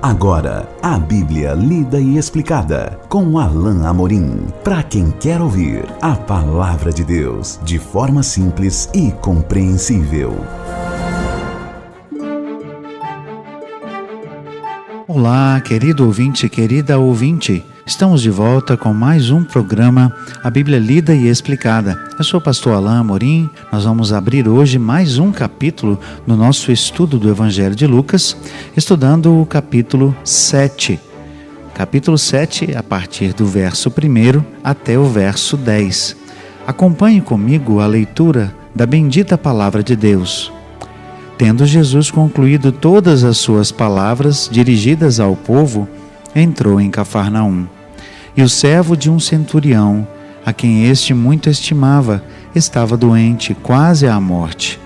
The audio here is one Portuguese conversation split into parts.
Agora, a Bíblia lida e explicada com Alain Amorim. Para quem quer ouvir a Palavra de Deus de forma simples e compreensível. Olá, querido ouvinte, querida ouvinte. Estamos de volta com mais um programa, a Bíblia lida e explicada. Eu sou o pastor Alain Amorim. Nós vamos abrir hoje mais um capítulo no nosso estudo do Evangelho de Lucas, estudando o capítulo 7. Capítulo 7, a partir do verso 1 até o verso 10. Acompanhe comigo a leitura da bendita Palavra de Deus. Tendo Jesus concluído todas as suas palavras dirigidas ao povo, entrou em Cafarnaum. E o servo de um centurião, a quem este muito estimava, estava doente, quase à morte.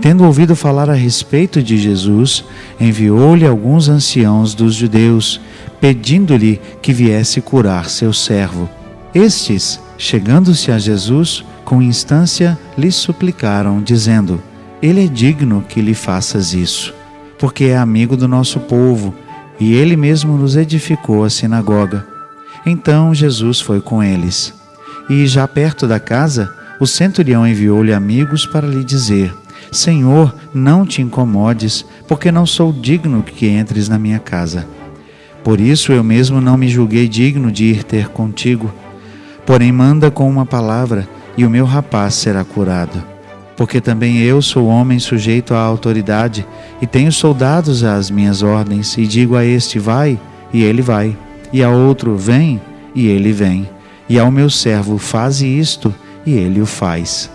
Tendo ouvido falar a respeito de Jesus, enviou-lhe alguns anciãos dos judeus, pedindo-lhe que viesse curar seu servo. Estes, chegando-se a Jesus, com instância lhe suplicaram, dizendo: Ele é digno que lhe faças isso, porque é amigo do nosso povo, e ele mesmo nos edificou a sinagoga. Então Jesus foi com eles. E já perto da casa, o centurião enviou-lhe amigos para lhe dizer: Senhor, não te incomodes, porque não sou digno que entres na minha casa. Por isso eu mesmo não me julguei digno de ir ter contigo. Porém manda com uma palavra, e o meu rapaz será curado. Porque também eu sou homem sujeito à autoridade, e tenho soldados às minhas ordens, e digo a este: vai, e ele vai, e a outro: vem, e ele vem, e ao meu servo: faze isto, e ele o faz.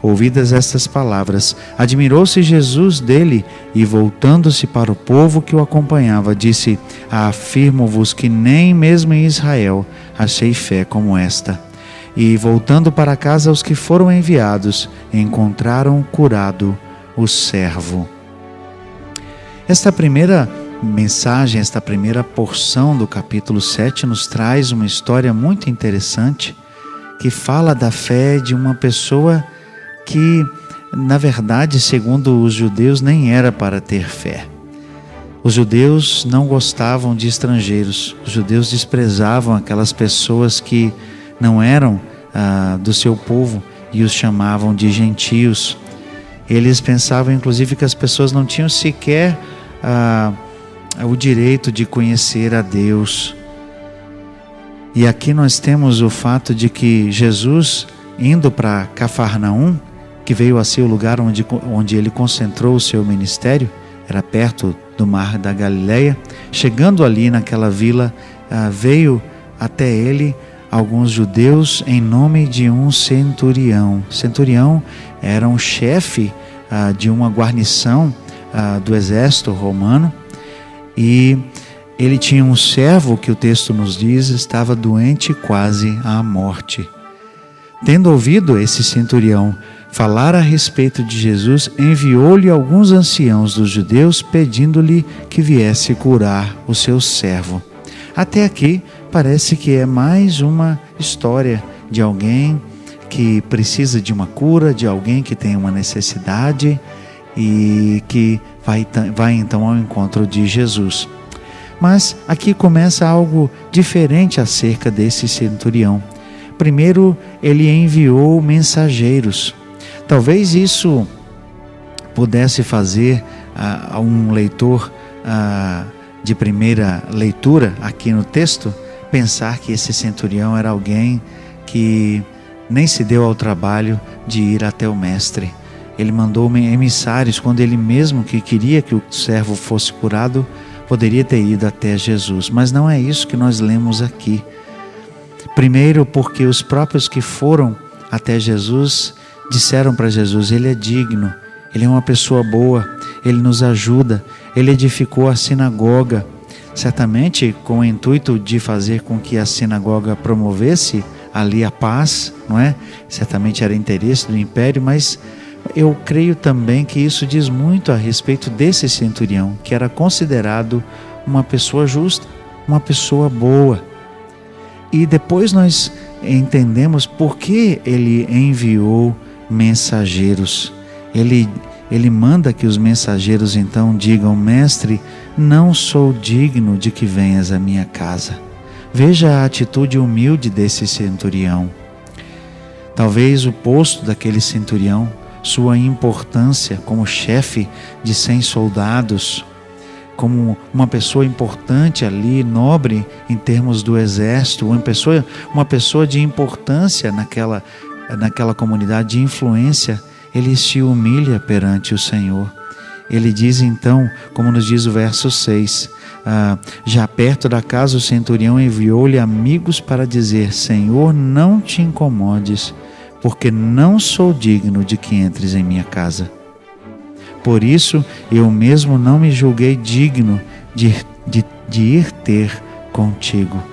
Ouvidas estas palavras, admirou-se Jesus dele, e voltando-se para o povo que o acompanhava, disse: afirmo-vos que nem mesmo em Israel achei fé como esta. E voltando para casa, os que foram enviados encontraram curado o servo. Esta primeira mensagem, esta primeira porção do capítulo 7 nos traz uma história muito interessante que fala da fé de uma pessoa que, na verdade, segundo os judeus, nem era para ter fé. Os judeus não gostavam de estrangeiros, os judeus desprezavam aquelas pessoas que não eram do seu povo e os chamavam de gentios. Eles pensavam inclusive que as pessoas não tinham sequer o direito de conhecer a Deus. E aqui nós temos o fato de que Jesus, indo para Cafarnaum, que veio a ser o lugar onde ele concentrou o seu ministério, era perto do mar da Galileia, chegando ali naquela vila, veio até ele alguns judeus em nome de um centurião. Centurião era um chefe de uma guarnição do exército romano, e ele tinha um servo que o texto nos diz estava doente quase à morte. Tendo ouvido esse centurião falar a respeito de Jesus, enviou-lhe alguns anciãos dos judeus pedindo-lhe que viesse curar o seu servo. Até aqui parece que é mais uma história de alguém que precisa de uma cura, de alguém que tem uma necessidade e que vai então ao encontro de Jesus. Mas aqui começa algo diferente acerca desse centurião. Primeiro, ele enviou mensageiros. Talvez isso pudesse fazer a um leitor de primeira leitura aqui no texto pensar que esse centurião era alguém que nem se deu ao trabalho de ir até o mestre. Ele mandou emissários quando ele mesmo, que queria que o servo fosse curado, poderia ter ido até Jesus. Mas não é isso que nós lemos aqui. Primeiro, porque os próprios que foram até Jesus disseram para Jesus: ele é digno, ele é uma pessoa boa, ele nos ajuda, ele edificou a sinagoga, certamente com o intuito de fazer com que a sinagoga promovesse ali a paz, não é? Certamente era interesse do império, mas eu creio também que isso diz muito a respeito desse centurião, que era considerado uma pessoa justa, uma pessoa boa. E depois nós entendemos por que ele enviou mensageiros. Ele ele manda que os mensageiros então digam: Mestre, não sou digno de que venhas à minha casa. Veja a atitude humilde desse centurião. Talvez o posto daquele centurião, sua importância como chefe de 100 soldados, como uma pessoa importante ali, nobre em termos do exército, uma pessoa de importância naquela comunidade, de influência, ele se humilha perante o Senhor. Ele diz então, como nos diz o verso 6, já perto da casa o centurião enviou-lhe amigos para dizer: Senhor, não te incomodes, porque não sou digno de que entres em minha casa. Por isso, eu mesmo não me julguei digno de ir ter contigo.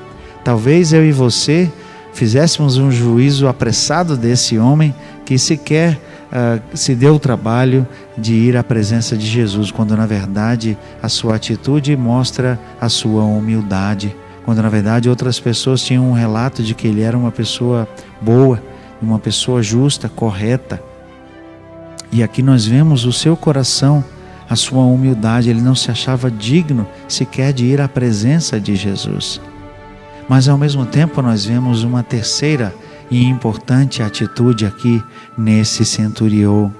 Talvez eu e você fizéssemos um juízo apressado desse homem que sequer se deu o trabalho de ir à presença de Jesus, quando na verdade a sua atitude mostra a sua humildade, quando na verdade outras pessoas tinham um relato de que ele era uma pessoa boa, uma pessoa justa, correta. E aqui nós vemos o seu coração, a sua humildade. Ele não se achava digno sequer de ir à presença de Jesus. Mas ao mesmo tempo nós vemos uma terceira e importante atitude aqui nesse centurião,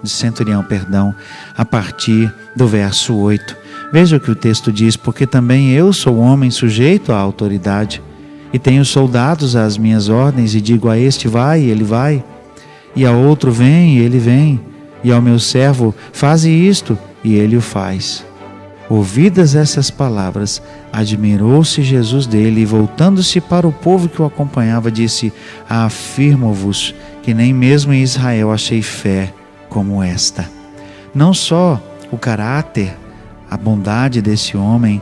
a partir do verso 8. Veja o que o texto diz: porque também eu sou homem sujeito à autoridade, e tenho soldados às minhas ordens, e digo a este: vai, e ele vai, e a outro: vem, e ele vem, e ao meu servo: faze isto, e ele o faz. Ouvidas essas palavras, admirou-se Jesus dele, e voltando-se para o povo que o acompanhava, disse: afirmo-vos que nem mesmo em Israel achei fé como esta. Não só o caráter, a bondade desse homem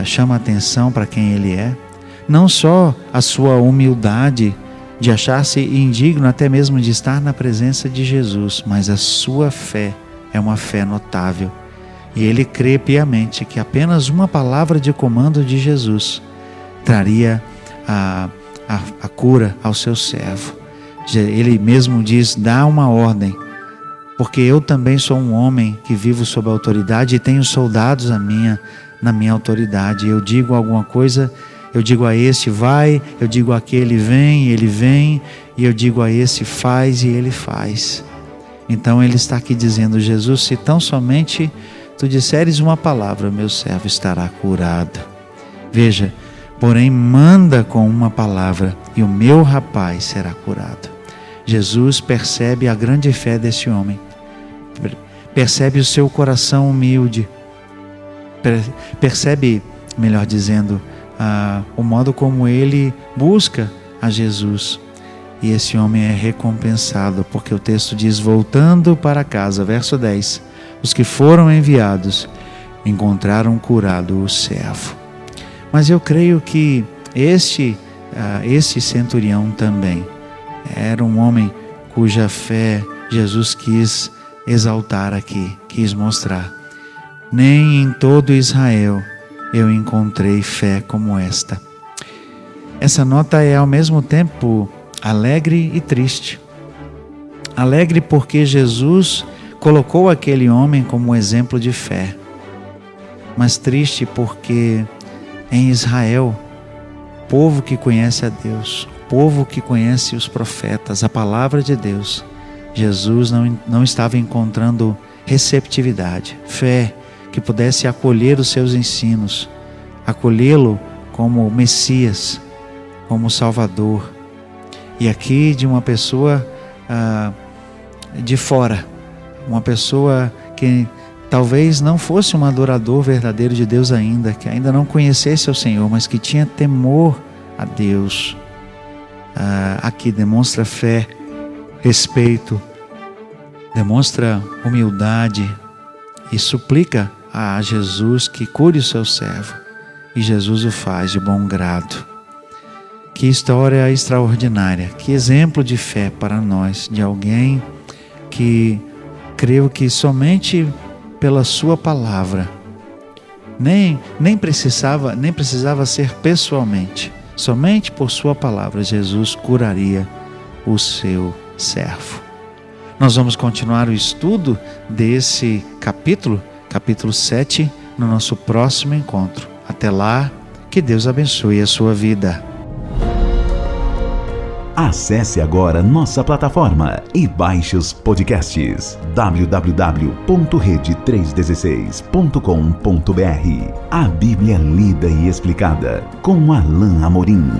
chama atenção para quem ele é, não só a sua humildade de achar-se indigno até mesmo de estar na presença de Jesus, mas a sua fé é uma fé notável. E ele crê piamente que apenas uma palavra de comando de Jesus traria a cura ao seu servo. Ele mesmo diz: dá uma ordem, porque eu também sou um homem que vivo sob autoridade e tenho soldados na minha autoridade. Eu digo alguma coisa, eu digo a este: vai, eu digo àquele: vem, e ele vem, e eu digo a esse: faz, e ele faz. Então ele está aqui dizendo: Jesus, se tão somente tu disseres uma palavra, meu servo estará curado. Veja, porém manda com uma palavra e o meu rapaz será curado. Jesus percebe a grande fé desse homem, percebe o seu coração humilde, percebe, melhor dizendo, o modo como ele busca a Jesus. E esse homem é recompensado, porque o texto diz: voltando para casa, verso 10, os que foram enviados encontraram curado o servo. Mas eu creio que esse centurião também era um homem cuja fé Jesus quis exaltar aqui, quis mostrar. Nem em todo Israel eu encontrei fé como esta. Essa nota é ao mesmo tempo alegre e triste. Alegre porque Jesus colocou aquele homem como exemplo de fé, mas triste porque em Israel, povo que conhece a Deus, povo que conhece os profetas, a palavra de Deus, Jesus não estava encontrando receptividade, fé que pudesse acolher os seus ensinos, acolhê-lo como Messias, como Salvador. E aqui de uma pessoa de fora, uma pessoa que talvez não fosse um adorador verdadeiro de Deus ainda, que ainda não conhecesse o Senhor, mas que tinha temor a Deus. Aqui demonstra fé, respeito, demonstra humildade e suplica a Jesus que cure o seu servo. E Jesus o faz de bom grado. Que história extraordinária, que exemplo de fé para nós, de alguém que creio que somente pela sua palavra, nem precisava ser pessoalmente, somente por sua palavra Jesus curaria o seu servo. Nós vamos continuar o estudo desse capítulo 7, no nosso próximo encontro. Até lá, que Deus abençoe a sua vida. Acesse agora nossa plataforma e baixe os podcasts www.rede316.com.br. A Bíblia lida e explicada com Alain Amorim.